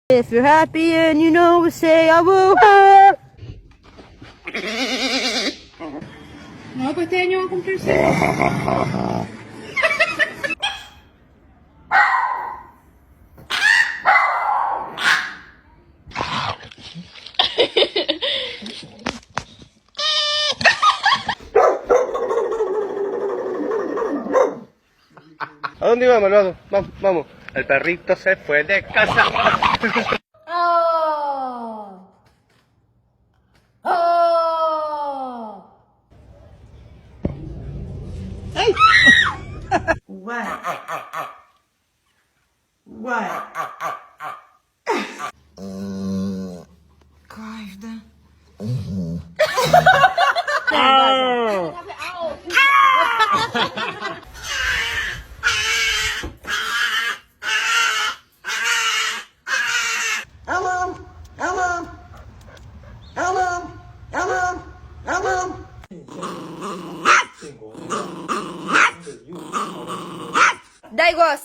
If you're happy and you know, say I will. No, pues este año va a cumplir 6. ¿A dónde vamos, Eduardo? Vamos, vamos. El perrito se fue de casa. Oh. Oh. What? What? Каждый. Дай гос.